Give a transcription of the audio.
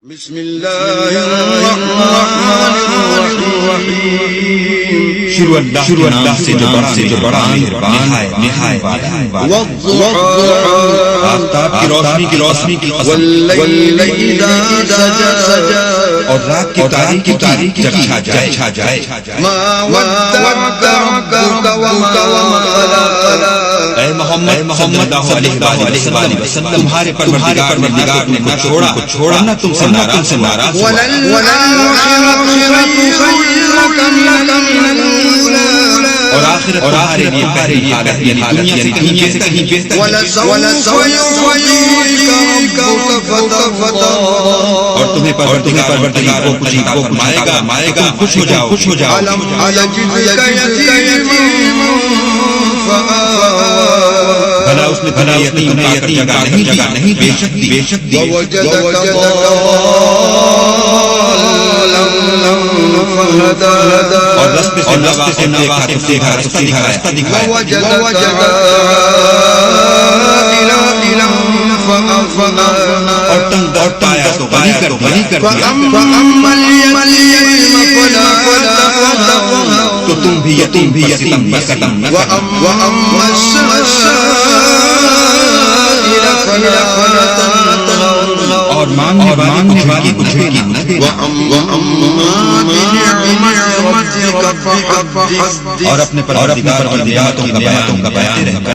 بسم الله الرحمن الرحيم شروع اللہ سے جو بڑا مہربان نہایت والضحى آفتاب کی روشنی کی قسم والليل إذا سجى اور رات کی تاریکی جب چھا جائے ما ودعك ربك وما قلى اے محمد صلی اللہ علیہ وسلم تمہارے پروردگار نے نہ چھوڑا نہ تم سے ناراض وللآخرة خير لك من الأولى اور آخرت تمہارے لیے پہلی حالت یعنی دنیا سے کہیں بہتر ولسوف يعطيك ربك فترضى اور تمہیں پروردگار وہ کچھ عطا فرمائے گا خوش ہو جاؤ ألم يجدك يتيما فآوى بھلا اس نے تمہیں یتیم جگہ نہیں بے شک دی ووجدك ضالا فهدى اور رستے سے نواز رستہ دکھایا ووجدك عائلا فأغنى اور تنگ دور پایا تو غنی کر دیا فأما اليتيم فلا تقهر تو تم بھی یتیم پر ستم نہ کرنا وأما السائل فلا تنهر اور مانگنے والی کو جھڑکی نہ دینا وأما بنعمة ربك فحدث اور اپنے پروردگار کی نعمتوں کا بیان